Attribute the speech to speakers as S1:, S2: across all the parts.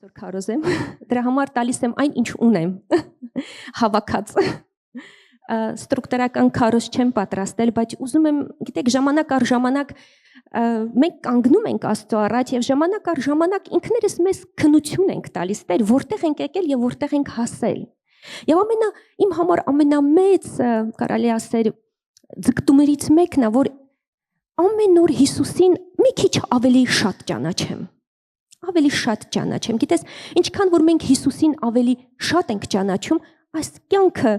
S1: Այսօր քարոզ եմ, դրա համար տալիս եմ այն, ինչ ունեմ, հավաքած։ Ստրուկտուրական քարոզ չեմ պատրաստել, բայց ուզում եմ, գիտեք, ժամանակ առ ժամանակ մենք կանգնում ենք Աստծո առաջ եւ ժամանակ առ ժամանակ ինքներս մեզ քնություն ենք տալիս, Տեր, որտեղ ենք եկել եւ որտեղ ենք հասել։ Եվ իմ համար ամենամեծ, կարելի ասել, ձգտումներից մեկն է, որ ամեն օր Հիսուսին մի քիչ ավելի շատ ճանաչեմ։ Ավելի շատ ճանաչեմ։ Գիտես, ինչքան որ մենք Հիսուսին ավելի շատ ենք ճանաչում, այս կյանքը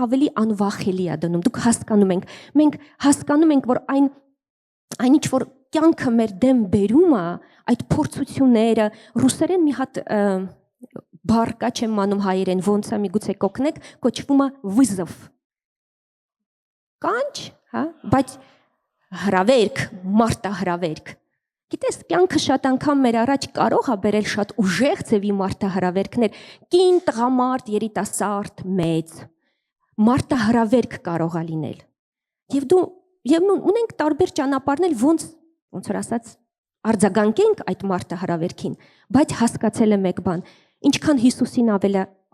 S1: ավելի անվախելի է դնում։ Դուք հասկանում եք, մենք հասկանում ենք, որ այն ինչ որ կյանքը մեր դեմ բերում է, այդ փորձությունները, ռուսերեն մի հատ բառ կա, չեմ անում հայերեն, ոնց է միգուցե կօգնեք, կոչվում է վիզով։ Կանչ, հա, բայց հրավերք, մարտահրավերք։ Գիտես, կյանքը շատ անգամ մեր առաջ կարող է բերել շատ ուժեղ ձևի մարտահրավերքներ, կին, տղամարդ, երիտասարդ, մեծ, մարտահրավերք կարող է լինել։ Եվ ունենք տարբեր ճանապարհներ, ոնց որ ասած, արձագանքենք այդ մարտահրավերքին, բայց հասկացել եմ մեկ բան, ինչքան Հիսուսին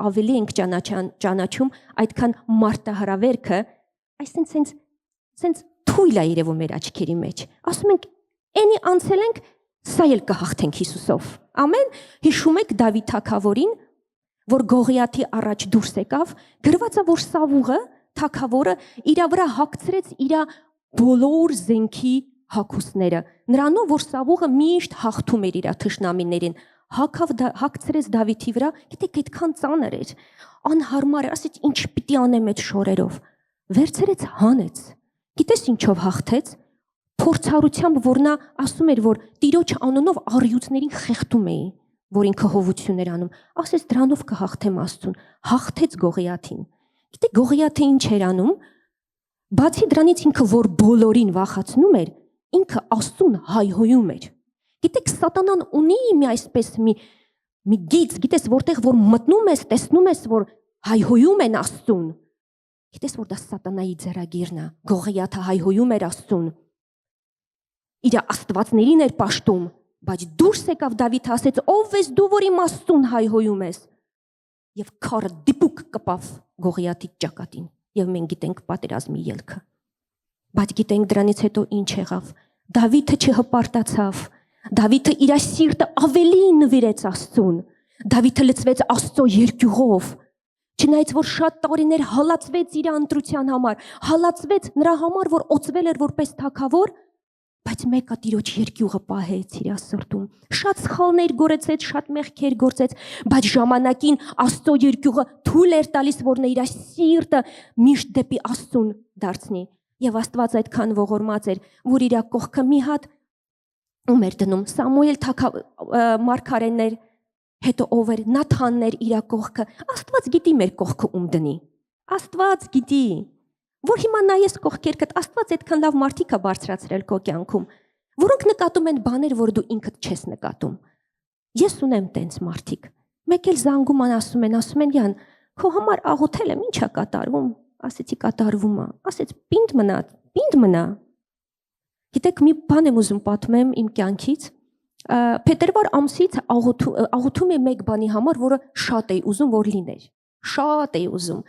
S1: ավելի ենք ճանաչում, այդքան մարտահրավերքը, այսինքն թույլ է երևում մեր աչքերի մեջ։ Ասում ենք, Էնի անցել ենք, սա էլ կհաղթենք Հիսուսով։ Ամեն, հիշում եք Դավիթ թագավորին, որ Գողիաթի առաջ դուրս եկավ, գրված է, որ Սավուղը, թագավորը, իր վրա հագցրեց իր բոլոր զենքի հագուստները։ Նրանով, որ Սավուղը միշտ հաղթում էր իր թշնամիներին, հագցրեց Դավիթի վրա, գիտեք, այդքան ծանր էր, անհարմար էր, ասեց, ինչ պիտի անեմ այդ շորերով։ Վերցրեց, հանեց։ Գիտես ինչով հաղթեց։ Փորձառությամբ, որ նա ասում էր, որ Տիրոջ անունով առյուծներին խեղդում էի, որ ինքը հովություն էր անում, ասեց դրանով կհաղթեմ Աստծուն, հաղթեց Գողիաթին։ Գիտեք, Գողիաթը ինչ էր անում, բացի դրանից ինքը, որ բոլորին վախացնում էր, ինքը Աստծուն հայհոյում էր։ Գիտեք, սատանան ունի մի այսպես մի գիծ, գիտես, որտեղ որ մտնում ես, տեսնում ես, որ հայհոյում են Աստծուն։ Գիտես, որ դա սատանայի ձեռագիրն է, Գողիաթը հայհոյում էր Աստծուն։ Իր աստվածներին էր պաշտում, բայց դուրս եկավ Դավիթը ասեց, ով ես դու, որ իմ Աստծուն հայհոյում ես։ Եվ քարը դիպուկ կպավ Գողիաթի ճակատին, եւ մենք գիտենք պատերազմի ելքը։ Բայց գիտենք դրանից հետո ինչ եղավ։ Դավիթը չհպարտացավ։ Դավիթը իր սիրտը ավելի նվիրեց Աստծուն։ Դավիթը լցվեց Աստծո երկյուղով։ Չնայած որ շատ տարիներ հալածվեց իր ընտրության համար, հալածվեց նրա համար, որ օծվել էր որպես թագավոր, բայց մեկը Տիրոջ երկյուղը պահեց իր սրտում։ Շատ սխալներ գործեց, շատ մեղքեր գործեց, բայց ժամանակին Աստծո երկյուղը թույլ էր տալիս, որ նա իր սիրտը միշտ դեպի Աստծուն դարձնի։ Եվ Աստված այդքան ողորմած էր, որ իր կողքը մի հատ ում էր դնում Սամուել մարգարեներ, հետո ով էր Նաթաններ իր կողքը։ Աստված գիտի մեր կողքը ում դնի։ Աստված գիտի, որ հիմա նայես կողքերքդ, Աստված այդքան լավ մարդիկ է բարձրացրել քո կյանքում, որոնք նկատում են բաներ, որ դու ինքդ չես նկատում։ Ես ունեմ տենց մարդիկ։ Մեկ էլ զանգում են, ասում են, Յան, քո համար աղոթել եմ, ի՞նչ է կատարվում։ Ասեցի կատարվում է։ Ասեց պինդ մնա։ Գիտեք, մի բան եմ ուզում պատմեմ իմ կյանքից։ Փետրվար ամսից աղոթում եմ մեկ բանի համար, որը շատ էի ուզում, որ լիներ։ Շատ էի ուզում։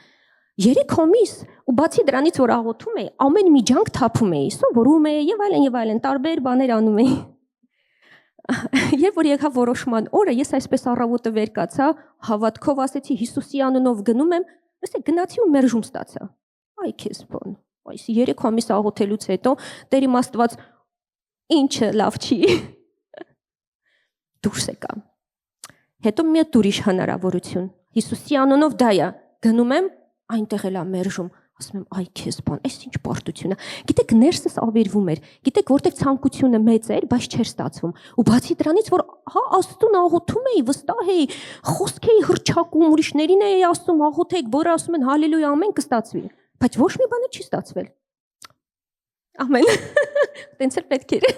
S1: 3 ամիս ու բացի դրանից, որ աղոթում էի, ամեն մի ջանք թափում էի, սովորում էի եւ այլն, տարբեր բաներ անում էի։ Երբ որ եկավ որոշման օրը, ես այսպես առավոտը վեր կացա, հավատքով ասեցի Հիսուսի անունով գնում եմ, ասեցի գնացի ու մերժում ստացա։ Այ քեզ բան։ Այս 3 ամիս աղոթելուց հետո Տեր իմ Աստված ինչը լավ չի։ Դուրս եկա։ Հետո մի ուրիշ հնարավորություն։ Հիսուսի անունով դա է, գնում եմ, այնտեղ էլ մերժում, ասում եմ, այ քեզ բան, այս ինչ պարտություն է։ Գիտեք, ներսս ավերվում էր։ Գիտեք, որտեղ ցանկությունը մեծ էր, բայց չէր ստացվում։ Ու բացի դրանից, որ հա Աստծուն աղոթում էի, վստահ էի, խոսք էի հռչակում, ուրիշներին էի ասում, աղոթեք, որը ասում են հալելույա, ամեն կստացվի։ Բայց ոչ մի բան չի ստացվել։ Ամեն։ Տենց էլ պետք էր։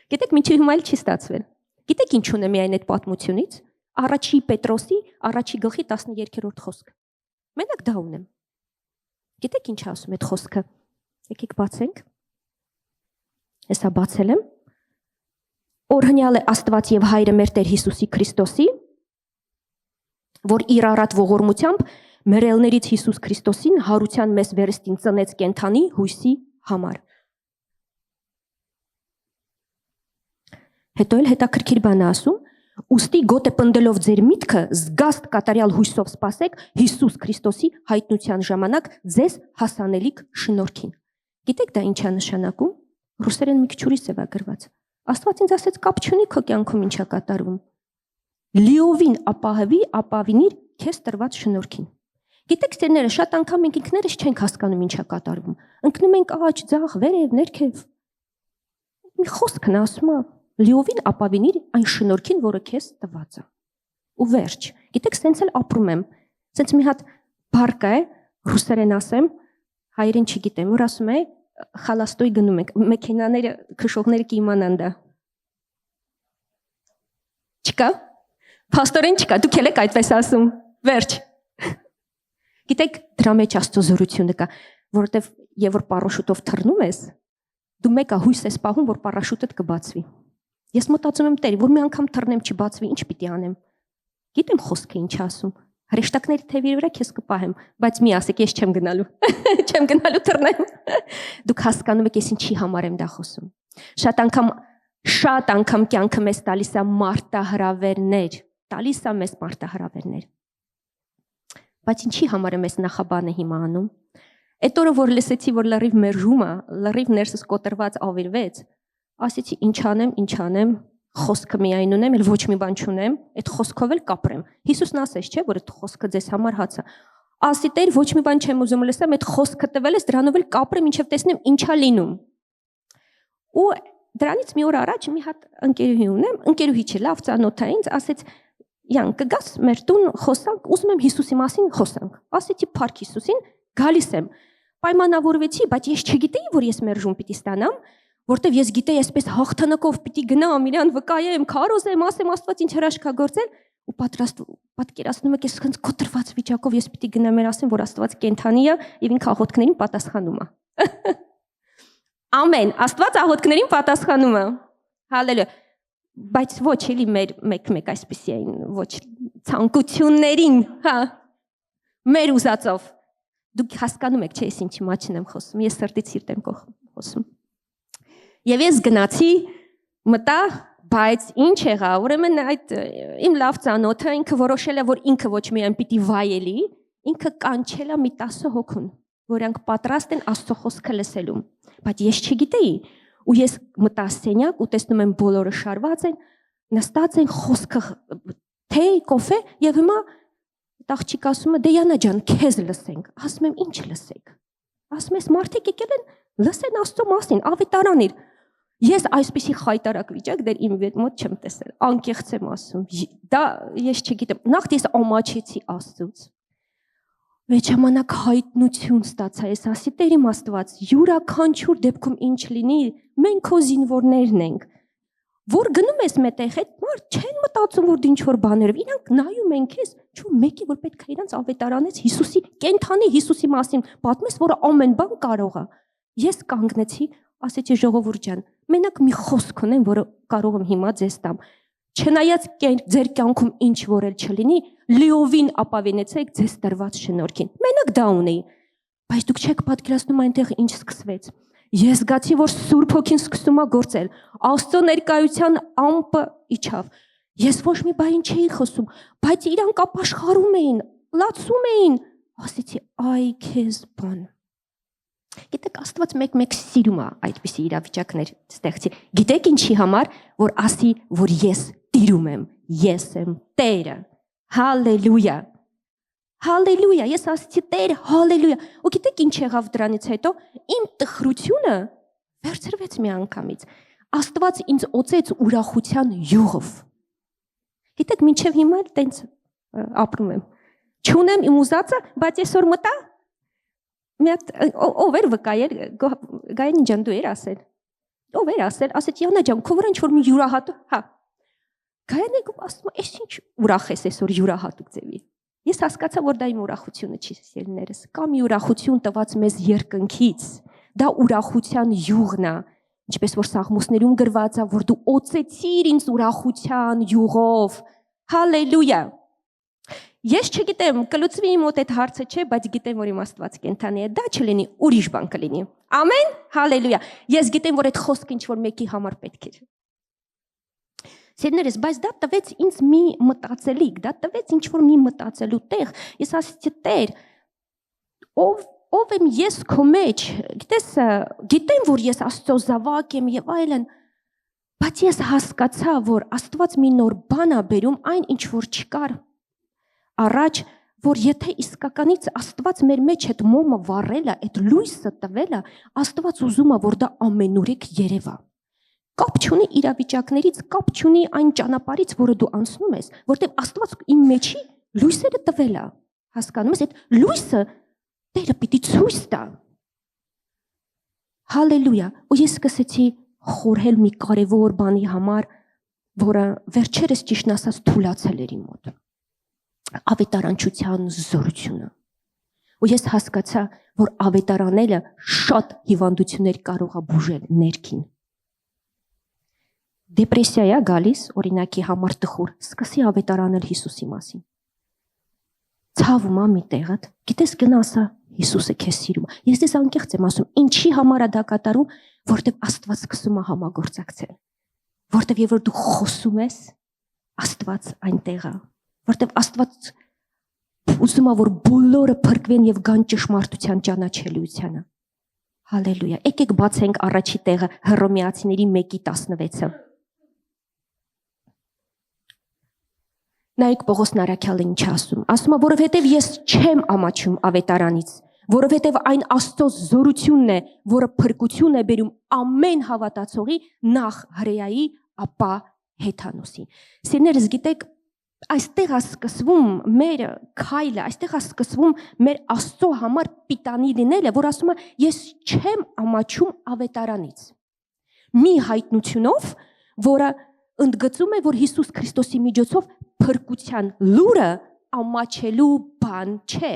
S1: Գիտեք, մինչև հիմա էլ չի ստացվել։ Գիտեք ինչ ունեմ միայն այդ պատմությունից։ Առաջի Պետրոսի առաջի գլխի 13-րդ խոսք։ Մենակ դա ունեմ։ Գիտեք ինչ ասում այդ խոսքը։ Եկեք բացենք։ Հեսա բացել եմ։ Օրհնյալ է Աստված եւ Հայրը մեր Տեր Հիսուսի Քրիստոսի, որ իր առատ ողորմությամբ մերելներից Հիսուս Քրիստոսին հարության մեզ վերստին ծնեց կենթանի հույսի համար։ Հետո էլ հետաքրքիր բան է ասում, ուստի գոտե պնդելով ձեր միտքը զգաստ կատարյալ հույսով սպասեք Հիսուս Քրիստոսի հայտնության ժամանակ ձեզ հասանելիք շնորհքին։ Գիտեք դա ինչ է նշանակում։ Ռուսերեն մի քիչ ուրիշ է գրված։ Աստված ինձ ասեց կապ չունի քո կյանքում ինչ է կատարվում։ Լիովին ապավինիր քեզ տրված շնորհքին։ Գիտեք սերները շատ անգամ մենք ինքներս չենք հասկանում ինչ է կատարվում։ Ընկնում ենք աջ, ձախ, վերև, ներքև։ Մի խոսքն ասում է լիովին ապավինիր այն շնորհքին, որը քեզ տված է։ Ու վերջ։ Գիտեք, սենց էլ ապրում եմ։ Սենց մի հատ բառ կա է, ռուսերեն ասեմ, հայերեն չգիտեմ, որ ասում է խալաստոյ գնում ենք, մեքենաները, քշողները կիմանան դա։ Չկա։ Փաստորեն չկա, դուք եք այդպես ասում։ Վերջ։ Գիտեք, դրա մեջ Աստծո զորությունը կա, որովհետև եւ որ պարաշուտով թռնում ես, դու մեկը հույս ես պահում, որ պարաշուտդ կբացվի։ Ես մտածում եմ Տեր, որ մի անգամ թռնեմ չբացվի, ինչ պիտի անեմ։ Գիտեմ խոսքը ինչ ասում։ Հրեշտակների թևի վրա քեզ կպահեմ, բայց մի ասեք, ես չեմ գնալու։ Չեմ գնալու թռնեմ։ Դուք հասկանում եք, ես ինչի համար եմ դա խոսում։ Շատ անգամ կյանքը մեզ տալիս է մարտահրավերներ, տալիս է մեզ մարտահրավերներ։ Բայց ինչի համար եմ ես նախաբանը հիմա անում։ Այդ օրը որ լսեցի, որ լրիվ մերժումը, լրիվ ներսս կոտրված ավիրվեց, ասեցի ինչ անեմ, խոսքը միայն ունեմ, էլ ոչ մի բան չունեմ, այդ խոսքով էլ կապրեմ։ Հիսուսն ասեց, չէ, որ այդ խոսքը ձեզ համար հաց է։ Ասի Տեր, ոչ մի բան չեմ ուզում լսեմ, այդ խոսքը տվել ես, դրանով էլ կապրեմ, ինչև տեսնեմ ինչա լինում։ Ու դրանից մի օր առաջ մի հատ ընկերուհի ունեմ, ընկերուհի չէ, լավ ծանոթ է ինձ, ասեց Յան, կգաս մեր տուն խոսանք, ուզում եմ Հիսուսի մասին խոսանք։ Ասեցի փառք Հիսուսին, գալիս եմ։ Պայմանավորվեցի, բայց ես չգիտեի, որ ես մերժում պիտի ստանամ, որտեվ ես գիտեի, այսպես հաղթանակով պիտի գնամ, իրան վկայեմ, քարոզեմ, ասեմ Աստված ինչ հրաշք է գործել, ու պատկերացնում եք, ես քանց կոտրված վիճակով ես պիտի գնամ մեր ասեմ, որ Աստված կենթանի է եւ ինքը աղոթքներին պատասխանում է։ Ամեն, Աստված աղոթքներին պատասխանում է։ Հալելույա։ Բայց ոչ էլի մեր մեկ այսպեսի էին, ոչ ցանկություններին, հա, մեր ուզածով։ Դուք հասկանում եք, չէ, ես ինչի մաչն եմ խոսում, ես սրտից սիրտ եմ խոսում։ Եվ ես գնացի, մտա, բայց ինչ եղա, ուրեմն այդ իմ լավ ծանոթը ինքը որոշել է, որ ինքը ոչ միայն պիտի վայելի, ինքը կանչել է մի 10 հոգուն, որոնք պատրաստ են Աստծո խոսքը լսելու։ Բայց ես չգիտեի, ու ես մտա սենյակ ու տեսնում եմ բոլորը շարված են, նստած են խոսքը թե կոֆե եւ հիմա աղջիկ ասում է դե Յանա ջան քեզ լսենք, ասում եմ ինչ լսեք, ասում ես մարդիկ եկել են լսեն Աստծո մասին, ավետարանիր։ Ես այսպեսի խայտարակ վիճակ դեռ իմ մոտ չեմ տեսել, անկեղծ եմ ասում, դա ես չգիտեմ, նախ ես ամաչեցի Աստծուց։ Մեջ ժամանակ հայտնություն ստացա, ես ասի Տեր իմ Աստված, յուրաքանչյուր դեպքում ինչ լինի, մենք քո զինվորներն ենք, որ գնում ես մետեղ այդ մարդ չեն մտածում, որ ինչ որ բաներով, իրանք նայում են քեզ, չու մեկի որ պետք է իրանց ավետարանից Հիսուսի կենթանի Հիսուսի մասին պատմես, որը ամեն բան կարող է։ Ես կանգնեցի, ասեցի ժողովուրդ ջան, մենակ մի խոսք ունեմ, որը կարող եմ հիմա ձեզ տամ։ Չնայած ձեր կյանքում ինչ որ էլ չլինի, լիովին ապավինեցեք ձեզ տրված շնորհքին։ Մենակ դա ունեի, բայց դուք չեք պատկերացնում այնտեղ ինչ սկսվեց։ Ես զգացի, որ Սուրբ Հոգին սկսում է գործել, Աստծո ներկայության ամպը իջավ։ Ես ոչ մի բան չէի խոսում, բայց իրանք ապաշխարում էին, լացում էին։ Ասեցի, այ քեզ բան։ Գիտեք, Աստված մեկ սիրում է այդպիսի իրավիճակներ ստեղծի։ Գիտեք ինչի համար, որ ասի, որ ես տիրում եմ, ես եմ Տերը։ Հալելույա։ Հալելույա, ես ասեցի Տեր, հալելույա։ Ու գիտեք ինչ եղավ դրանից հետո, իմ տխրությունը վերցրվեց մի անգամից։ Աստված ինձ օծեց ուրախության յուղով։ Գիտեք, մինչև հիմա տենց ապրում եմ։ Չունեմ իմ ուզածը, բայց այսօր մտա մի հատ ով էր վկայել, Գայանի ջան դու էր ասել։ Ով էր ասել, ասեց Յանա ջան, քո վրա ինչ որ մի յուրահատուկ, հա։ Գայանը ասում է, «Էս ինչ ուրախ ես այսօր յուրահատուկ ձևի»։ Ես հասկացա, որ դա իմ ուրախությունը չի, սիրելիներս, կամ ուրախություն տված մեզ երկնքից։ Դա ուրախության յուղն է, Ինչպես որ Սաղմոսներում գրված է, որ դու օծեցիր ինձ ուրախության յուղով։ Հալելույա։ Ես չգիտեմ, կլուծվի իմ մոտ այդ հարցը չէ, բայց գիտեմ, որ իմ Աստված կենթանի է, դա չլինի, ուրիշ բան կլինի։ Ամեն, հալելույա։ Ես գիտեմ, որ այդ խոսքը ինչ որ մեկի համար պետք է։ Սիրներս, բայց դա տվեց ինձ մի մտածելիք, դա տվեց ինչ որ մի մտածելու տեղ։ Ես ասացի, Տեր, ով եմ ես քո մեջ, գիտես, գիտեմ, որ ես Աստծո զավակ եմ եւ այլն, բայց ես հասկացա, որ Աստված մի նոր բան է բերում այն ինչ որ չկար առաջ, որ եթե իսկականից Աստված մեր մեջ այդ մոմը վառել է, այդ լույսը տվել է, Աստված ուզում է, որ դա ամենուրեք երևա։ Կապ չունի իրավիճակներից, կապ չունի այն ճանապարհից, որը դու անցնում ես, որտեղ Աստված իմ մեջի լույսերը տվել է։ Հասկանում ես, այդ լույսը Տերը պիտի ցույց տա։ Հալելույա։ Ու ես սկսեցի խորհել մի կարևոր բանի համար, որը վերջերս ճիշտն ասած թուլացել էր իմ մոտ։ Ավետարանչության զորությունը։ Ու ես հասկացա, որ ավետարանելը շատ հիվանդություններ կարող է բուժել ներքին։ Դեպրեսիա է գալիս, օրինակի համար տխուր, սկսի ավետարանել Հիսուսի մասին։ Ցավում է մի տեղդ, գիտես գնա ասա Հիսուսը քեզ սիրում է։ Ես դες անկեղծ եմ ասում, ինչի համար է դա կատարում, որտեվ Աստված սկսում է համագործակցել։ Որտեվ եւ որ դու խոսում ես, Աստված այնտեղ է, որտեվ Աստված ուզում է որ բոլորը փրկվեն եւ գան ճշմարտության ճանաչելիությանը։ Հալելույա։ Եկեք բացենք առաջի տեղը Հռոմեացիների 1:16-ը։ Նայեք Պողոսն Արաքյալը ինչ ասում։ Ասում է, որովհետև ես չեմ ամաչում ավետարանից, որովհետև այն Աստծո զորությունն է, որը փրկություն է բերում ամեն հավատացողի նախ հրեայի, ապա հեթանոսի։ Սիրներս, գիտեք, այստեղ է սկսվում մեր քայլը, այստեղ է սկսվում մեր Աստծո համար պիտանի լինելը, որ ասում է, ես չեմ ամաչում ավետարանից։ Մի հայտնությունով, որը ընդգծում է, որ Հիսուս Քրիստոսի միջոցով փրկության լուրը ամաչելու բան չէ։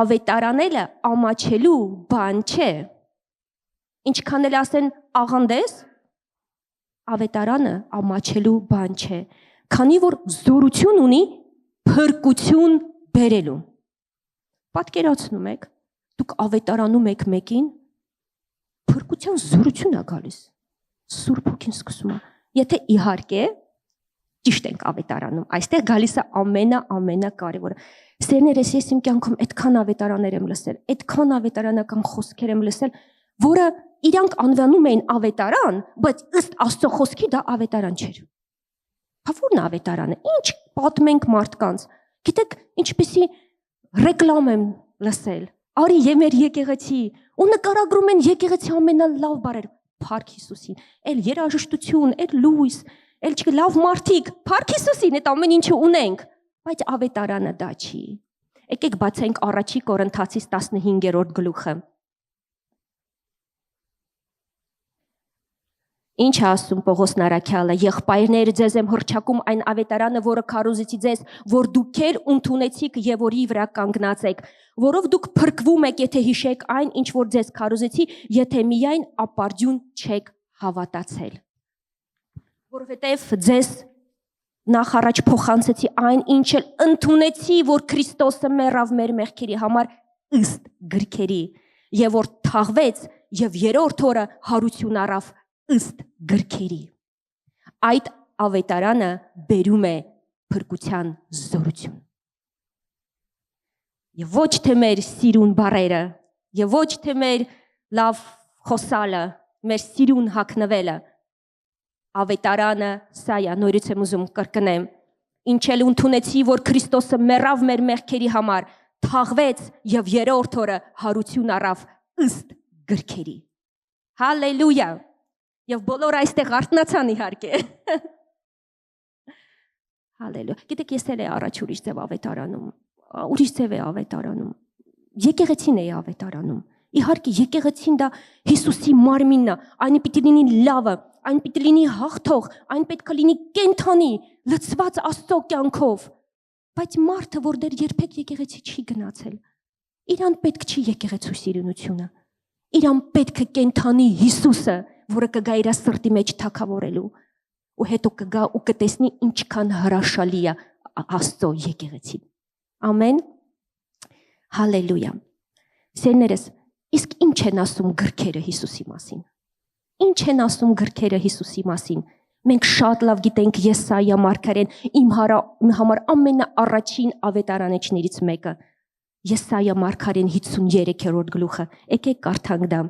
S1: Ավետարանելը ամաչելու բան չէ։ Ինչքան էլ ասեն աղանդես, ավետարանը ամաչելու բան չէ, քանի որ զորություն ունի փրկություն բերելու։ Պատկերացնում եք, դուք ավետարանում եք մեկին, փրկության զորություն է գալիս։ Սուրբ Հոգին սկսում է։ Եթե իհարկե ճիշտ ենք ավետարանում, այստեղ գալիս է ամենակարևորը։ Սերներես, ես իմ կյանքում այդքան ավետարաններ եմ լսել, այդքան ավետարանական խոսքեր եմ լսել, որը իրանք անվանում էին ավետարան, բայց ըստ Աստծո խոսքի դա ավետարան չէր։ Բավուրն ավետարանը, ինչ պատմենք մարդկանց։ Գիտեք, ինչպեսի ռեկլամ եմ լսել։ Արի մեր եկեղեցի, ու նկարագրում են եկեղեցի ամենալավ բարեր, Փառք Հիսուսին, էլ երաժշտություն, էլ լույս, էլ չգիտեմ լավ մարդիկ, Փառք Հիսուսին, այդ ամեն ինչը ունենք, բայց ավետարանը դա չի։ Եկեք բացենք առաջի Կորինթացիս 15-րդ գլուխը։ Ինչ ասում Պողոսն Արաքյալը, եղբայրներ, ձեզ եմ հռչակում այն ավետարանը, որը քարոզեցի ձեզ, որ դուք էլ ընդունեցիք եւ որի վրա կանգնած եք, որով դուք փրկվում եք, եթե հիշեք այն, ինչ որ ձեզ քարոզեցի, եթե միայն ապարդյուն չեք հավատացել։ Որովհետեւ ձեզ նախ առաջ փոխանցեցի այն, ինչ էլ ընդունեցի, որ Քրիստոսը մեռավ մեր մեղքերի համար ըստ գրքերի, եւ որ թաղվեց եւ երրորդ օրը հարություն առավ ըստ գրքերի։ Այդ ավետարանը բերում է փրկության զորություն։ Եվ ոչ թե մեր սիրուն բարերը, եւ ոչ թե մեր լավ խոսալը, մեր սիրուն հագնվելը։ Ավետարանը սա է, նորից եմ ուզում կրկնեմ, ինչ էլ ընդունեցի, որ Քրիստոսը մեռավ մեր մեղքերի համար, թաղվեց եւ երրորդ օրը հարություն առավ ըստ գրքերի։ Հալելույա։ Եվ բոլորը այստեղ արթնացան իհարկե։ Հալելույա։ Գիտեք, ես էլ առաջ ուրիշ ձև ավետարանում, ուրիշ ձև է ավետարանում։ Եկեղեցին է ավետարանում։ Իհարկե եկեղեցին դա Հիսուսի մարմինն է, այն պիտի լինի լավը, այն պիտի լինի հաղթող, այն պետք է լինի կենթանի, լցված Աստծո կյանքով։ Բայց մարդը, որ դեռ երբեք եկեղեցի չի գնացել, իրան պետք չի եկեղեցու սիրունությունը։ իրան պետք է կենթանի Հիսուսը, որը կգա իր սրտի մեջ թագավորելու, ու հետո կգա ու կտեսնի ինչքան հրաշալի է Աստծո եկեղեցին։ Ամեն։ Հալելույա։ Սերներս, իսկ ինչ են ասում գրքերը Հիսուսի մասին։ Ինչ են ասում գրքերը Հիսուսի մասին։ Մենք շատ լավ գիտենք Եսայա մարգարեն, իմ համար ամենաառաջին ավետարանիչներից մեկը։ Եսայա մարգարեն 53-րդ գլուխը։ Եկեք կարդանք դա։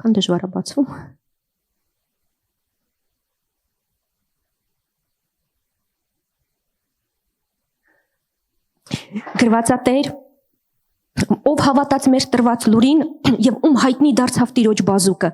S1: Քան դժվար է բացվում։ Գրվածատեր, ով հավատաց մեր տրված լուրին եւ ում հայտնի դարձավ Տիրոջ բազուկը։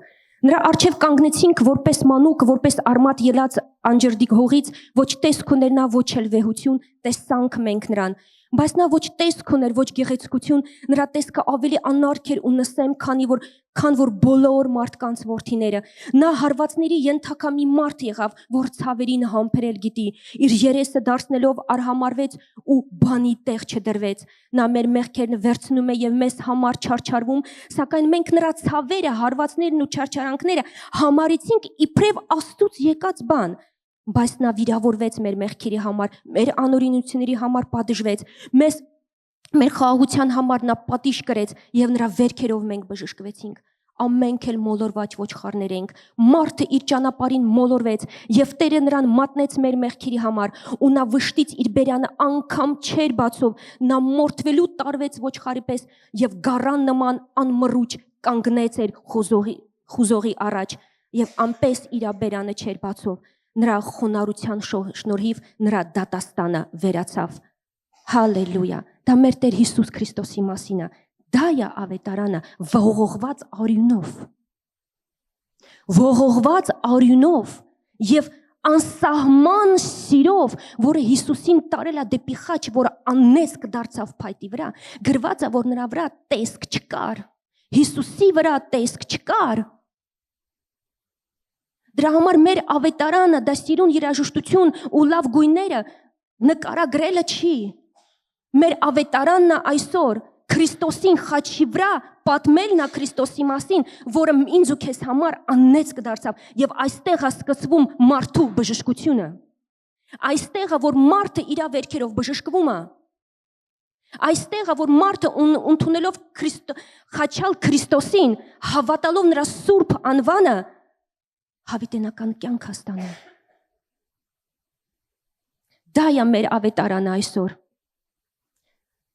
S1: Նրա առջև կանգնեցինք որպես մանուկ, որպես արմատ ելած անջրդիկ հողից, ոչ տեսք ուներ նա, ոչ էլ վեհություն, տեսանք մենք նրան։ Բայց նա ոչ տեսք ուներ, ոչ գեղեցկություն, նրա տեսքը ավելի անարգ էր ու նսեմ, քան որ բոլոր մարդկանց որդիները։ Նա հարվածների ենթակա մի մարդ եղավ, որ ցավերին համբերել գիտի, իր երեսը դարձնելով արհամարվեց ու բանի տեղ չդրվեց։ Նա մեր մեղքերն վերցնում է եւ մեզ համար չարչարվում, սակայն մենք նրա ցավերը, հարվածներն ու չարչարանքները համարեցինք իբրև Աստծուց եկած բան։ Բայց նա վիրավորվեց մեր մեղքերի համար, մեր անօրինությունների համար պատժվեց, մեր խաղաղության համար նա պատիժ կրեց եւ նրա վերքերով մենք բժշկվեցինք։ Ամենք էլ մոլորված ոչխարներ ենք, մարդը իր ճանապարհին մոլորվեց եւ Տերը նրան մատնեց մեր մեղքերի համար, ու նա վշտից իր բերանը անգամ չէր բացով, նա մորթվելու տարվեց ոչխարի պես եւ գառան նման անմռուչ կանգնեց էր խուզողի առաջ եւ անպես իր բերանը չէր բացով։ Նրա խոնարհության շնորհիվ նրա դատաստանը վերացավ։ Հալելույա։ Դա մեր Տեր Հիսուս Քրիստոսի մասին է։ Դա է ավետարանը ողողված արյունով։ Ողողված արյունով եւ անսահման սիրով, որը Հիսուսին տարել է դեպի խաչ, որը աննեսք դարձավ փայտի վրա, գրված է, որ նրա վրա տեսք չկար։ Հիսուսի վրա տեսք չկար։ Դրա համար մեր ավետարանը, դա սիրուն երաժշտություն ու լավ գույները նկարագրելը չի։ Մեր ավետարանն է այսօր Քրիստոսին խաչի վրա պատմելն է Քրիստոսի մասին, որը ինձ ու քեզ համար աննեցք դարձավ, եւ այստեղ է սկսվում մարդու բժշկությունը։ Այստեղ է, որ մարդը իր վերքերով բժշկվում է։ Այստեղ է, որ մարդը ընդունելով խաչալ Քրիստոսին, հավատալով նրա սուրբ անվանը, հավիտենական կյանք ստանում։ Դա է մեր ավետարանը այսօր։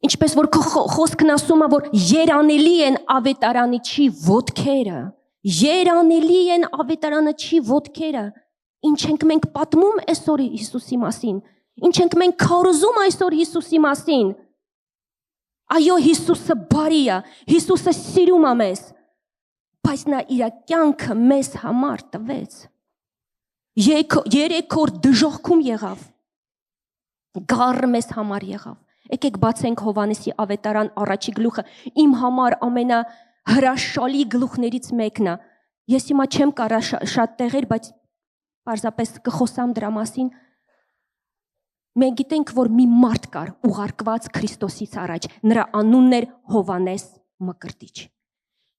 S1: Ինչպես որ խոսքն ասում է, որ երանելի են ավետարանիչի ոտքերը, երանելի են ավետարանիչի ոտքերը։ Ինչ ենք մենք պատմում այսօր Հիսուսի մասին, ինչ ենք մենք քարոզում այսօր Հիսուսի մասին։ Այո, Հիսուսը բարի է, Հիսուսը սիրում է մեզ, բայց նա իր կյանքը մեզ համար տվեց։ 3 օր դժոխքում եղավ, գառը մեզ համար եղավ։ Եկեք բացենք Հովհաննեսի ավետարան առաջի գլուխը, իմ համար ամենահրաշալի գլուխներից մեկն է։ Ես հիմա չեմ կարա շատ տեղեր, բայց պարզապես կխոսամ դրա մասին։ Մենք գիտենք, որ մի մարդ կար ուղարկված Քրիստոսից առաջ, նրա անունն էր Հովհաննես Մկրտիչ։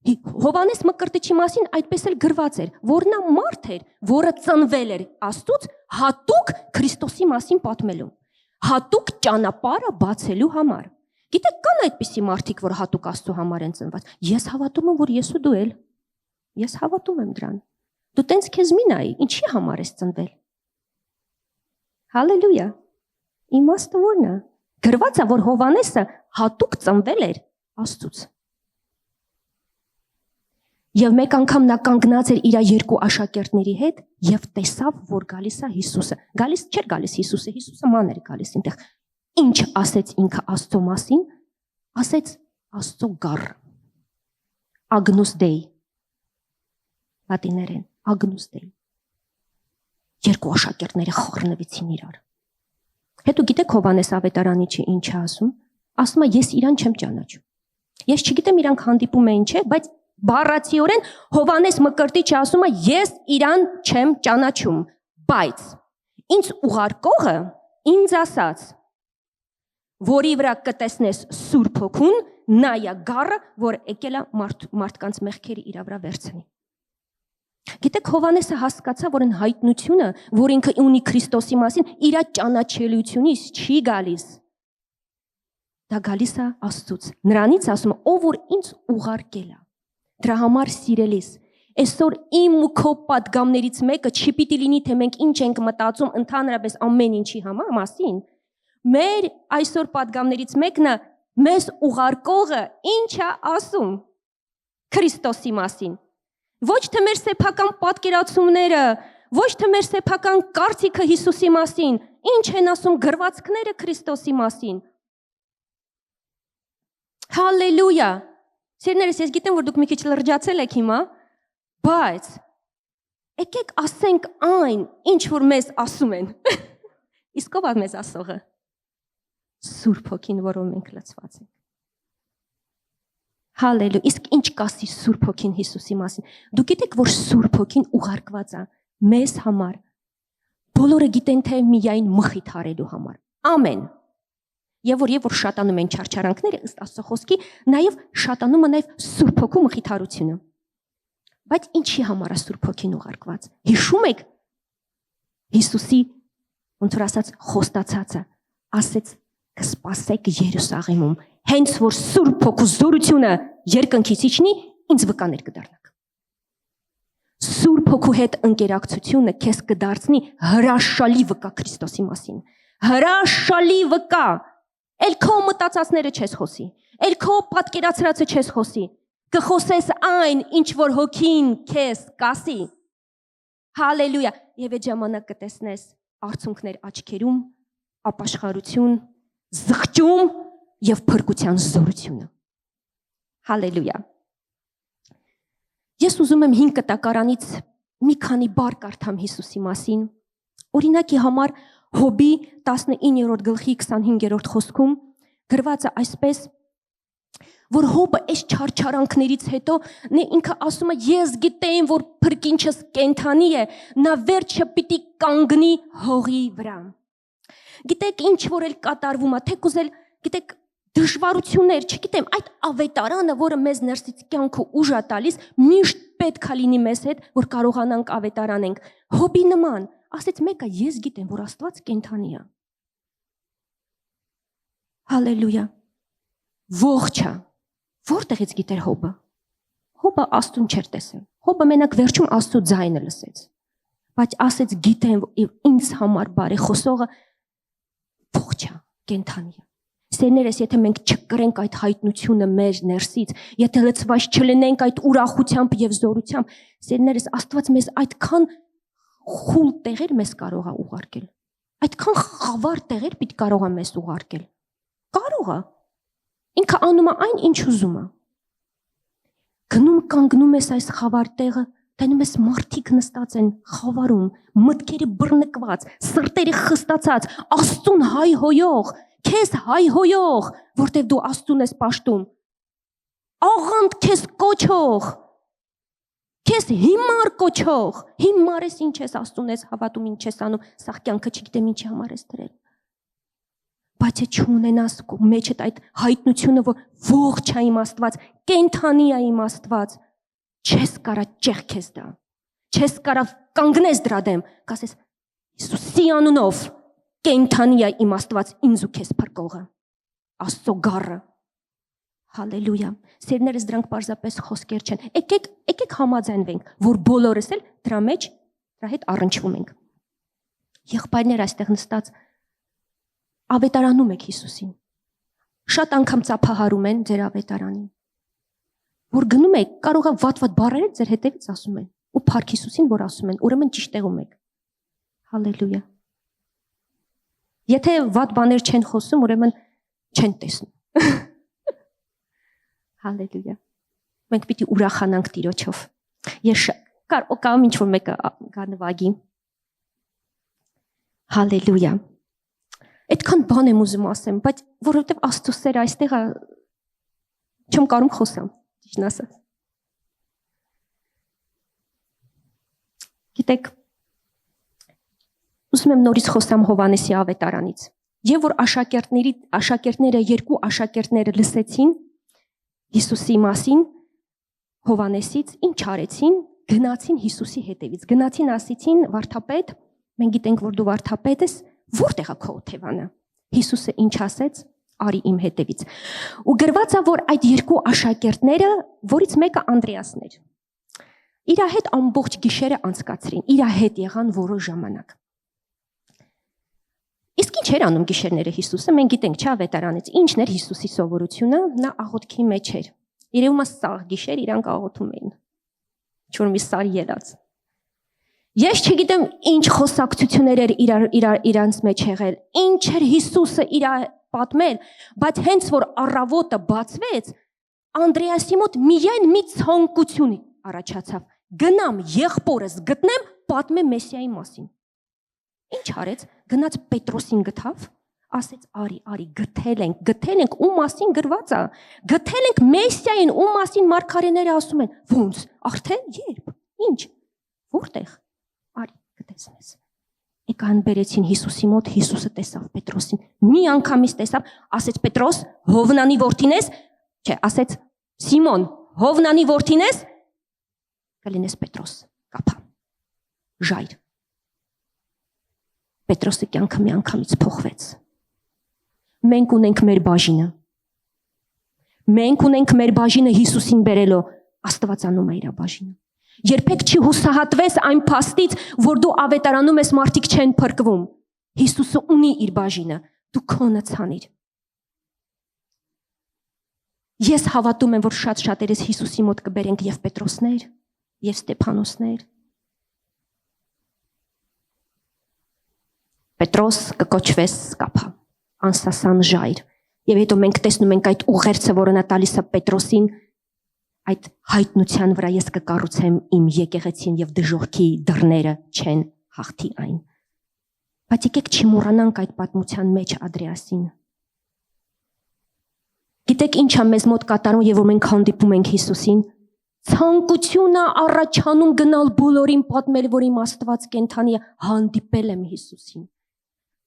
S1: Հովհաննես Մկրտիչի մասին այդպես էլ գրված էր, որ նա մարդ էր, որը ծնվել էր Աստծուց հատուկ Քրիստոսի մասին պատմելու, հատուկ ճանապարհը բացելու համար։ Գիտեք, կան այդպիսի մարդիկ, որ հատուկ Աստծո համար են ծնված։ Ես հավատում եմ, որ ես ու դու էլ։ Ես հավատում եմ դրան։ Դու տենց քեզ մի նայի, ինչի համար ես ծնվել։ Հալելույա։ Իմաստը ո՞րն է։ Գրված է, որ Հովհաննեսը հատուկ ծնվել էր Աստծուց։ Եվ մեկ անգամ նա կանգնած էր իր 2 աշակերտների հետ եւ տեսավ, որ գալիս է Հիսուսը։ Գալիս չէր գալիս Հիսուսը, Հիսուսը ման էր գալիս այնտեղ։ Ինչ ասեց ինքը Աստծո մասին, ասեց Աստծո գառ։ Agnus Dei։ Լատիներեն Agnus Dei։ 2 աշակերտները խառնվեցին իրար։ Հետո գիտեք Հովհաննես ավետարանիչը ինչ է ասում։ Ասում է ես իրան չեմ ճանաչում։ Ես չգիտեմ իրանք հանդիպում էին, չէ, բայց բառացիորեն Հովանես Մկրտիչը ասում է ես իրան չեմ ճանաչում, բայց ինձ ուղարկողը ինձ ասաց, որի վրա կտեսնես Սուրբ Հոգուն, նայա գառը, որ եկել է մարդկանց մեղքերի իր վրա վերցնի։ Գիտեք, Հովանեսը հասկացա, որ այն հայտնությունը, որ ինքը ունի Քրիստոսի մասին, իր ճանաչելիությունից չի գալիս։ Դա գալիս է Աստծուց։ Նրանից ասում է, ով որ ինձ ուղարկել է։ Դրա համար սիրելիս, այսօր իմ ու քո պատգամներից մեկը չի պիտի լինի, թե մենք ինչ ենք մտածում ընդհանրապես ամեն ինչի մասին։ Մեր այսօր պատգամներից մեկն է մեզ ուղարկողը ինչ է ասում Քրիստոսի մասին։ Ոչ թե մեր սեփական պատկերացումները, ոչ թե մեր սեփական կարծիքը Հիսուսի մասին, ինչ են ասում գրվածքները Քրիստոսի մասին։ Հալելույա։ Սիրելիներս, ես գիտեմ, որ դուք մի քիչ լրջացել եք հիմա, բայց եկեք ասենք այն, ինչ որ մեզ ասում են։ Իսկ ով է մեզ ասողը։ Սուրբ Հոգին, որով մենք լցված ենք։ Հալելույա, իսկ ինչ կասի Սուրբ Հոգին Հիսուսի մասին։ Դուք գիտեք, որ Սուրբ Հոգին ուղարկված է մեզ համար։ Բոլորը գիտեն, թե միայն մխիթարելու համար։ Ամեն։ Եվ որ շատանում են չարչարանքները, ըստ Աստծո խոսքի, նաև շատանում է նաև Սուրբ Հոգու մխիթարությունը։ Բայց ինչի համար է Սուրբ Հոգին ուղարկված։ Հիշում եք Հիսուսի ոնց որ ասած խոստացածը, ասեց կսպասեք Երուսաղեմում, հենց որ Սուրբ Հոգու զորությունը երկնքից իջնի, ինձ վկաներ կդառնաք։ Սուրբ Հոգու հետ ընկերակցությունը քեզ կդարձնի հրաշալի վկա Քրիստոսի մասին։ Հրաշալի վկա։ Էլ քո մտածածները չես խոսի, էլ քո պատկերացրածը չես խոսի, կխոսես այն, ինչ որ Հոգին քեզ կասի։ Հալելույա, եւ այդ ժամանակ կտեսնես արցունքներ աչքերում, ապաշխարություն, զղջում եւ փրկության զորությունը։ Հալելույա։ Ես ուզում եմ 5 կտակարանից մի քանի բառ կարդամ Հիսուսի մասին։ Օրինակի համար Հոբի 19-րդ գլխի 25-րդ խոսքում գրված է այսպես, որ Հոբը այս չարչարանքներից հետո ինքը ասում է ես գիտեմ, որ փրկինչս կենթանի է, նա վերջը պիտի կանգնի հողի վրա։ Գիտեք, ինչ որ էլ կատարվում է, թե կուզել, գիտեք, դժվարություններ, չգիտեմ, այդ ավետարանը, որը մեզ ներսից կյանքը ուժ է տալիս, միշտ պետք է լինի մեզ հետ, որ կարողանանք ավետարանենք։ Հոբի նման ասեց մեկը, ես գիտեմ, որ Աստված կենթանի է։ Հալելույա։ Ողջ է։ Որտեղից գիտեր Հոբը։ Հոբը Աստուն չէր տեսել։ Հոբը մենակ վերջում Աստծո ձայնը լսեց։ Բայց ասեց գիտեմ, ինձ համար բարի խոսողը ողջ է, կենթանի է։ Սերներս, եթե մենք չկրենք այդ հայտնությունը մեր ներսից, եթե լցված չլինենք այդ ուրախությամբ եւ զորությամբ, սերներս, Աստված մեզ այդքան խուլ տեղեր մեզ կարող է ուղարկել։ Այդքան խավար տեղեր պիտի կարող է մեզ ուղարկել։ Կարող է։ Ինքը անում է այն, ինչ ուզում է։ Գնում կանգնում ես այս խավար տեղը, տենում ես մարդիկ նստած են խավարում, մտքերը բռնկված, սրտերը խստացած, Աստծուն հայհոյող, քեզ հայհոյող, որտեվ դու Աստծուն ես պաշտում։ Աղանդ քեզ կոչող, քեզ հիմար կոչող, հիմար ես ինչ ես Աստծուն ես հավատում, ինչ ես անում, սաղ կյանքը չգիտեմ ինչի համար ես դրել։ Բայց է չունենաս մեջդ այդ հայտնությունը, որ ողջ է իմ Աստված, կենթանի է իմ Աստված, չես կարա ճեղքես դա, չես կարա կանգնես դրա դեմ, կասես Հիսուսի անունով կենթանի է իմ Աստված, ինձ ու քեզ փրկողը, Աստծո գառը։ Հալելույա։ Սերներս, դրանք պարզապես խոսքեր չեն։ Եկեք համաձայնվենք, որ բոլորս էլ դրա մեջ դրա հետ առնչվում ենք։ Եղբայրներ այստեղ նստած ավետարանում եք Հիսուսին։ Շատ անգամ ծափահարում են ձեր ավետարանին։ Որ գնում եք, կարող է վատ բառեր ձեր հետևից ասում են, ու Փառք Հիսուսին, որ ասում են, ուրեմն ճիշտ տեղում եք։ Հալելույա։ Եթե վատ բաներ չեն խոսում, ուրեմն չեն տեսնում։ Հալելույա։ Մենք պիտի ուրախանանք Տիրոջով։ Ես կամ ինչ որ մեկը գանվագի։ Հալելույա։ Այդքան բան եմ ուզում ասեմ, բայց որովհետև Աստծո սերը այստեղ է, Չեմ կարում խոսամ, ճիշտն ասած։ Գիտեք, ուզում եմ նորից խոսամ Հովհաննեսի ավետարանից։ Եվ որ աշակերտները երկու աշակերտները լսեցին Հիսուսի մասին Հովհաննեսից, ինչ արեցին, գնացին Հիսուսի հետևից։ Գնացին ասեցին վարդապետ, մենք գիտենք, որ դու վարդապետ ես, որտեղ է քո օթևանը։ Հիսուսը ինչ ասեց, արի իմ հետևից։ Ու գրված է, որ այդ երկու աշակերտները, որից մեկը Անդրեասն էր, իր հետ ամբողջ գիշերը անցկացրին, իր հետ եղան որոշ ժամանակ։ Իսկ ինչ էր անում գիշերները Հիսուսը, մենք գիտենք, չէ՞ ավետարանից, ինչն էր Հիսուսի սովորությունը, նա աղոթքի մեջ էր։ Երևում է սաղ գիշեր իրանք աղոթում էին։ Ինչ-որ մի սար ելած։ Ես չգիտեմ ինչ խոսակցություններ էր իրանց մեջ եղել, ինչ էր Հիսուսը իր պատմել, բայց հենց որ առավոտը բացվեց, Անդրեասի մոտ միայն մի ցանկություն առաջացավ։ Գնամ եղբորս գտնեմ, պատմեմ Մեսիայի մասին։ Ինչ արեց, գնաց Պետրոսին գտավ, ասեց արի, գտել ենք, ում մասին գրված է, գտել ենք Մեսիային, ում մասին մարգարեները ասում են, ոնց, արդեն երբ, ինչ, որտեղ, արի, գտես մեզ։ Եկան բերեցին Հիսուսի մոտ, Հիսուսը տեսավ Պետրոսին, մի անգամից տեսավ, ասեց Պետրոս, Հովնանի որդին ես, չէ, ասեց Սիմոն, Հովնանի որդին ես, կլինես Պետրոս, կապա, ժայր։ Պետրոսի կյանքը մի անգամից փոխվեց։ Մենք ունենք մեր բաժինը Հիսուսին բերելով, Աստված անում է իր բաժինը։ Երբեք չի հուսահատվես այն փաստից, որ դու ավետարանում ես, մարդիկ չեն փրկվում։ Հիսուսը ունի իր բաժինը, դու քոնը ցանիր։ Ես հավատում եմ, որ շատ-շատերս Հիսուսի մոտ կբերենք եւ Պետրոսներ, եւ Ստեփանոսներ։ Պետրոս կկոչվես կապա, անսասան ժայր։ Եվ հետո մենք տեսնում ենք այդ ուղերձը, որը նա տալիս է Պետրոսին, այդ հայտնության վրա ես կկառուցեմ իմ եկեղեցին եւ դժոխքի դռները չեն հաղթի այն։ Բայց եկեք չմոռանանք այդ պատմության մեջ Անդրեասին։ Գիտեք ինչ է մեզ մոտ կատարում եւ որ մենք հանդիպում ենք Հիսուսին, ցանկությունը առաջանում գնալ բոլորին պատմել, որ իմ Աստված կենթանի է, հանդիպել եմ Հիսուսին։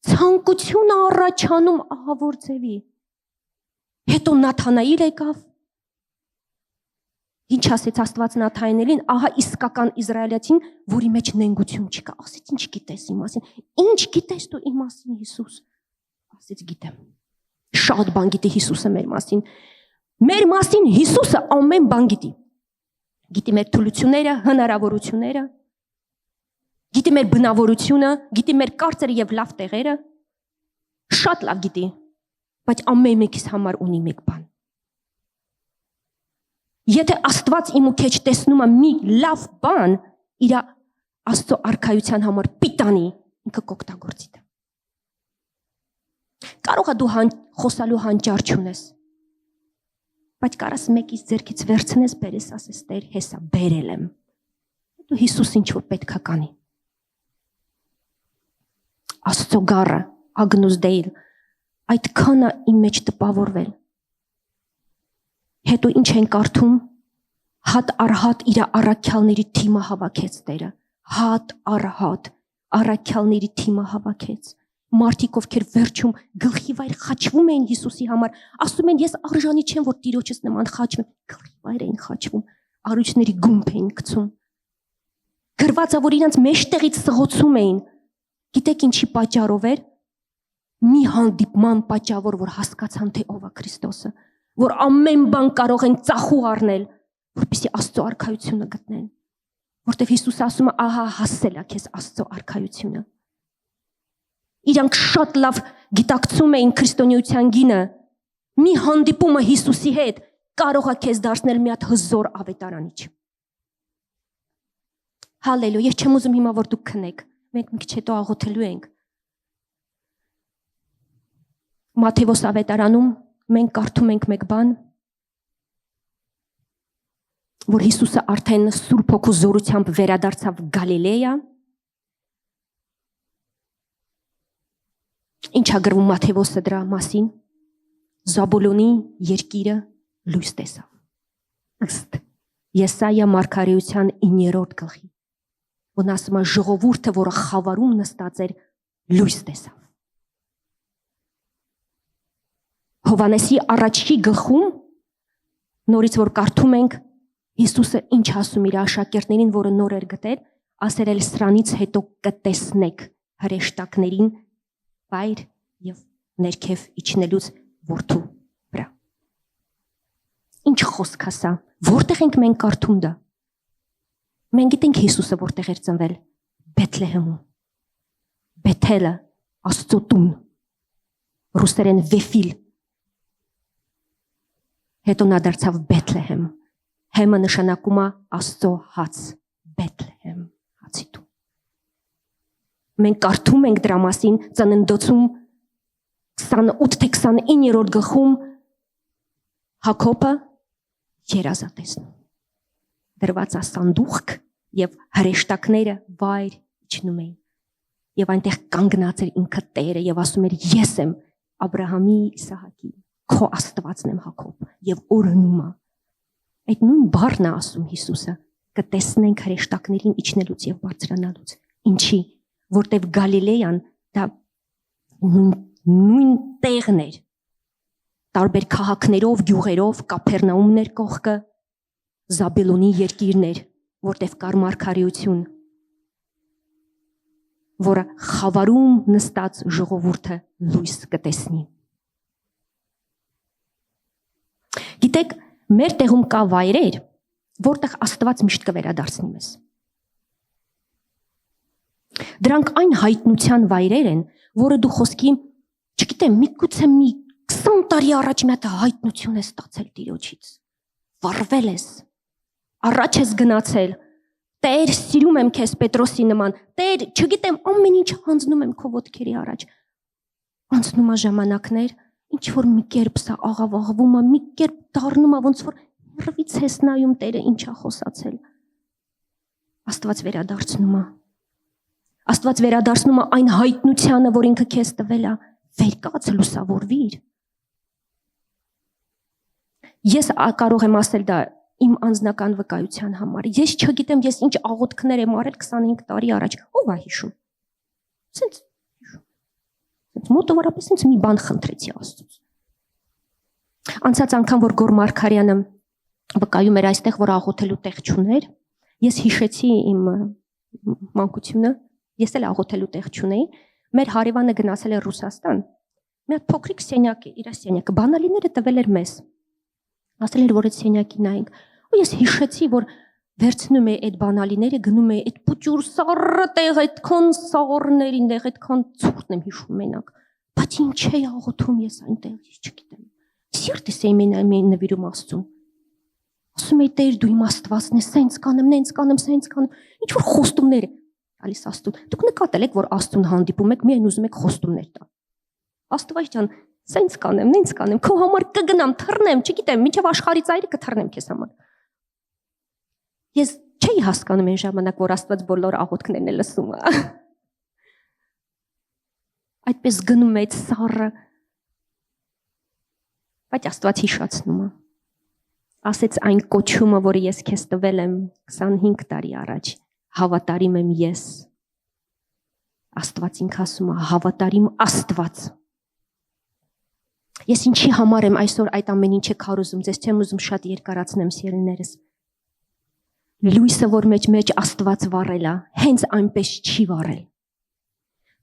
S1: Ցանկությունը առաջանում ահա որ ձևի։ Հետո Նաթանայիլ եկավ։ Ինչ ասեց Աստված Նաթանայելին, ահա իսկական իզրայելացին, որի մեջ նենգություն չկա։ Ասեց ինչ գիտես իմ մասին։ Ինչ գիտես դու իմ մասին Հիսուս։ Ասեց գիտեմ։ Շատ բան գիտի Հիսուսը մեր մասին։ Մեր մասին Հիսուսը ամեն բան գիտի։ Գիտի մեր թուլությունները, հնարավորությունները, գիտի մեր բնավորությունը, գիտի մեր կարծերը եւ լավ տեղերը, շատ լավ գիտի, բայց ամեն մեկից համար ունի մեկ բան։ Եթե Աստված իմ ու քեջ տեսնում է մի լավ բան, իր Աստծո արքայության համար պիտանի ինքը կօգտագործի դա։ Կարող է դու խոսալու հանճար չունես, բայց կարաս մեկից ձեռքից վերցնես, բերես, ասես Տեր, հեսա բերել եմ։ Դու Հիսուս ինչ որ պետքա կանի։ Աստծո գառը, Ագնուս Դեյլ, այդքանը իմ մեջ տպավորվել։ Հետո ինչ են կարդում, հատ առ հատ իր առաքյալների թիմը հավաքեց Տերը, հատ առ հատ առաքյալների թիմը հավաքեց։ Մարդիկ ովքեր վերջում գլխի վայր խաչվում էին Հիսուսի համար, ասում են ես արժանի չեմ, որ Տիրոջս նման խաչվեմ, գլխի վայր էին խաչվում, առույցների գումբ էին գցում։ Գրված է, որ իրենց մեջտեղից սղոցում էին։ Գիտեք ինչի պատճառով էր։ Մի հանդիպման պատճառով, որ հասկացան, թե ով է Քրիստոսը, որ ամեն բան կարող են ծախու առնել, որպեսզի Աստծո արքայությունը գտնեն։ Որտեվ Հիսուսը ասում է, ահա հասել է քեզ Աստծո արքայությունը։ Իրանք շատ լավ գիտակցում էին քրիստոնեության գինը։ Մի հանդիպումը Հիսուսի հետ կարող է քեզ դարձնել մի հատ հզոր ավետարանիչ։ Հալելույա, ես չեմ ուզում հիմա որ դուք քնեք։ Մենք մի քիչ հետո աղոթելու ենք։ Մատթեոս ավետարանում մենք կարդում ենք մեկ բան, որ Հիսուսը արդեն Սուրբ Հոգու զորությամբ վերադարձավ Գալիլեա։ Ինչ է գրվում Մատթեոսը դրա մասին։ Զաբուլոնի երկիրը, լույս տեսավ։ Ըստ Եսայա մարգարեության 9-րդ գլխի։ Ոնց ասում է ժողովուրդը, որը խավարում նստած էր, լույս տեսավ։ Հովանեսի առաջի գլխում նորից որ կարդում ենք Հիսուսը ինչ ասում իր աշակերտներին, որը նոր էր գտել, ասել էլ սրանից հետո կտեսնեք հրեշտակներին վայր եւ ներքև իջնելուց որդու վրա։ Ինչ խոսք է սա։ Որտեղ ենք մենք կարդում դա։ Մենք գիտենք Հիսուսը որտեղ էր ծնվել։ Բեթլեհեմում։ Բեթելը Աստծո տուն։ Ռուսերեն Վեֆիլ։ Հետո նա դարձավ Բեթլեհեմ։ Հեմը նշանակում է Աստծո հաց։ Բեթլեհեմ հացի տուն։ Մենք կարդում ենք դրա մասին Ծննդոցում 28 թե 29-րդ գլխում Հակոբը երազատեսնում։ Դրված է սանդուղք եւ հրեշտակները վայր իջնում էին։ Եվ այնտեղ կանգնած էր ինքը Տերը եւ ասում էր ես եմ Աբրահամի, Իսահակի, քո Աստվածն եմ Հակոբ եւ օրհնում է։ Այդ նույն բառն է ասում Հիսուսը, կտեսնենք հրեշտակներին իջնելուց եւ բարձրանալուց։ Ինչի, որտեվ Գալիլեան դա նույն տեղն էր։ Տարբեր քաղաքներով, գյուղերով, Կափեռնաումներ կողքը, Զաբելոնի երկիրներ, որտեղ կար մարգարեություն, որը խավարում նստած ժողովուրդը լույս կտեսնի։ Գիտեք, մեր տեղում կա վայրեր, որտեղ Աստված միշտ կվերադարձնի մեզ։ Դրանք այն հայտնության վայրեր են, որը դու խոսքի, չգիտեմ, միգուցե մի 20 տարի առաջ մի հատ հայտնություն ես ստացել Տիրոջից։ Վառվել ես, առաջ ես գնացել, Տեր, սիրում եմ քեզ Պետրոսի նման, Տեր, չգիտեմ, ամեն ինչ հանձնում եմ քո ոտքերի առաջ։ Անցնում է ժամանակներ, ինչ որ մի կերպ սա աղավաղվում է, մի կերպ դառնում է, ոնց որ հեռվից ես նայում Տերը ինչ է խոսացել։ Աստված վերադարձնում է։ Աստված վերադարձնում է այն հայտնությանը, որ ինքը քեզ տվել է, վեր կաց լուսավորվիր։ Ես կարող եմ ասել դա իմ անձնական վկայության համար։ Ես չգիտեմ, ես ինչ աղոթքներ եմ արել 25 տարի առաջ։ Ո՞վ է հիշում։ Սենց մոտավորապես ինձ մի բան խնդրեցի Աստծուց։ Անցած անգամ որ Գոր Մարգարյանը վկայում էր այստեղ, որ աղոթելու տեղ չուներ, ես հիշեցի իմ մանկությունը, ես էլ աղոթելու տեղ չունեի, մեր հարևանը գնացել էր Ռուսաստան, մի հատ փոքրիկ սենյակ, իր սենյակը բանալիները տվել էր մեզ, ասել էր, որ այդ սենյակի նայենք, ու ես հիշեցի, որ վերցնում է այդ բանալիները, գնում է այդ պուճուր սառը տեղ, այդքան սաղորներին տեղ, այդքան ցուրտն եմ հիշում մենակ, բայց ինչ էի աղոթում ես այնտեղ, ես չգիտեմ, սիրտս էի մենայն նվիրում Աստծուն, ասում էի Տեր դու իմ Աստվածն ես, սենց կանեմ, նենց կանեմ, սենց կանեմ, ինչ որ խոստումներ տալիս Աստծուն, դուք նկատել եք, որ Աստծուն հանդիպում եք, միայն ուզում եք խոստումներ տալ, Աստված ջան, սենց կանեմ, նենց կանեմ, քո համար կգնամ, թռնեմ, չգիտեմ, մինչև աշխարհի ծայրը կթռնեմ քեզ համար։ Ես չէի հասկանում այն ժամանակ, որ Աստված բոլոր աղոթքներն է լսում է։ Այդպես գնում է այդ սառը, բայց Աստված հիշացնում է։ Ասեց այն կոչումը, որը ես քեզ տվել եմ 25 տարի առաջ, հավատարիմ եմ ես։ Աստված ինքը ասում է, հավատարիմ Աստված։ Ես ինչի համար եմ այսօր այդ ամեն ինչը քարոզում, ձեզ չեմ ուզում շատ երկարացնեմ սիրելիներս։ Լույսը, որ մեջ Աստված վառել է, հենց այնպես չի վառել։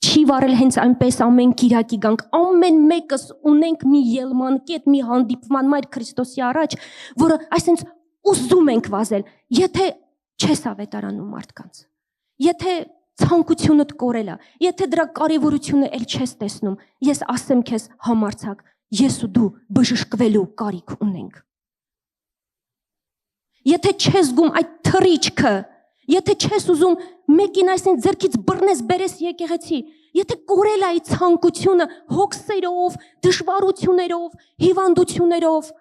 S1: Չի վառել հենց այնպես ամեն կիրակի գանք, ամեն մեկս ունենք մի ելման կետ, մի հանդիպման Մայր Քրիստոսի առաջ, որը այսինքն ուզում ենք վազել, եթե չես ավետարանում մարդկանց, եթե ցանկությունդ կորել է, եթե դրա կարևորությունը էլ չես տեսնում, ես ասեմ քեզ համարձակ, ես ու դու բժշկվելու կարիք ունենք։ Եթե չես զգում այդ թռիչքը, եթե չես ուզում մեկին այսին ձեռքից բռնես բերես եկեղեցի, եթե կորել է այդ ցանկությունը հոգսերով, դժվարություններով, հիվանդություններով,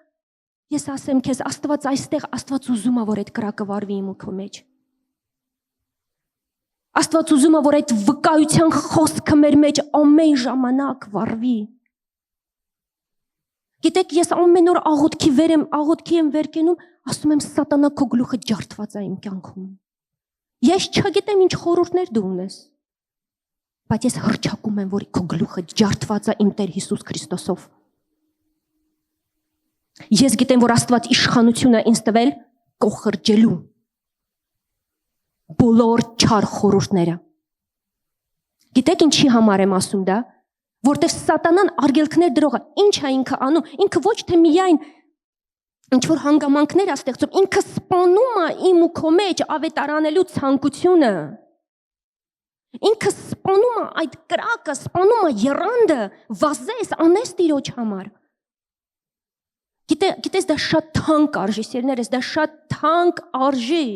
S1: ես ասեմ քեզ Աստված այստեղ, Աստված ուզում է, որ այդ կրակը վառվի իմ ու քո մեջ։ Աստված ուզում է, որ այդ վկայության խոսքը մեր մեջ ամեն ժամանակ վառվի։ Գիտեք, ես ամեն օր աղոթքի եմ վեր կենում, ասում եմ սատանա քո գլուխը ջարդված է իմ կյանքում։ Ես չգիտեմ ինչ խորհուրդներ դու ունես, բայց ես հռչակում եմ, որ քո գլուխը ջարդված է իմ Տեր Հիսուս Քրիստոսով։ Ես գիտեմ, որ Աստված իշխանություն է ինձ տվել կողխրջելու բոլոր չար խորհուրդները։ Գիտեք ինչի համար եմ ասում դա, որտեղ սատանան արգելքներ դրող է, ինչ է ինքը անում, ինքը ոչ թե միայն ինչ որ հանգամանքներ է ստեղծում, ինքը սպանում է իմ ու քո մեջ ավետարանելու ցանկությունը։ Ինքը սպանում է այդ կրակը, սպանում է եռանդը, վազես, անես Տիրոջ համար։ Գիտես դա շատ թանկ արժի, սիրներս, դա շատ թանկ արժի։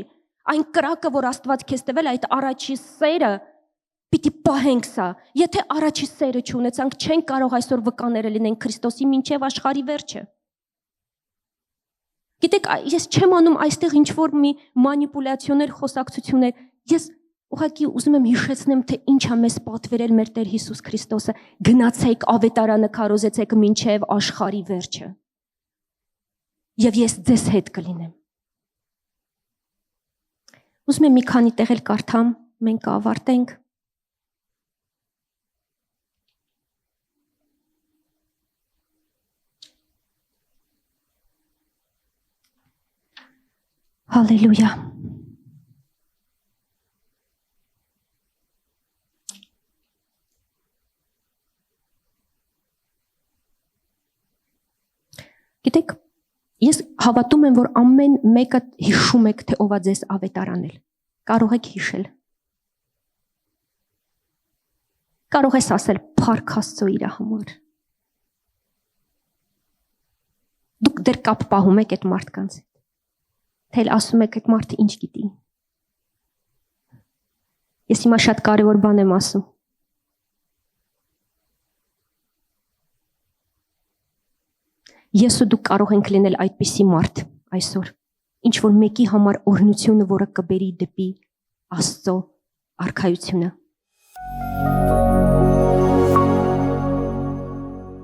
S1: Այն կրակը, որ Աստված քեզ տվել, այդ առաջի սերը պիտի պահենք սա։ Եթե առաջի սերը չունեցանք, չենք կարող այսօր վկաները լինենք Քրիստոսի մինչև աշխարհի վերջը։ Գիտեք, ես չեմ անում այստեղ ինչ որ մի մանիպուլյացիաներ, խոսակցություններ։ Ես ուղղակի ուզում եմ հիշեցնեմ, թե ինչ է մեզ պատվերել մեր Տեր Հիսուս Քրիստոսը։ Գնացեք ավետարանը քարոզեցեք մինչև աշխարհի վերջը։ Եվ ես ձեզ հետ կլինեմ։ Ուզում եմ մի քանի տեղ էլ կարդամ, մենք ավարտենք։ Հալելույա։ Գիտեք, ես հավատում եմ, որ ամեն մեկը հիշում եք, թե ով է ձեզ ավետարանել։ Կարող եք հիշել։ Կարող ես ասել փառք Աստծո իր համար։ Դուք դեռ կապ պահում եք այդ մարդկանց հետ։ Թել ասում եք այդ մարդը ինչ գիտի։ Ես հիմա շատ կարևոր բան եմ ասում։ Ես ու դուք կարող ենք լինել այդպիսի մարդ այսօր, ինչ որ մեկի համար օրհնությունը, որը կբերի դեպի Աստծո արքայությունը։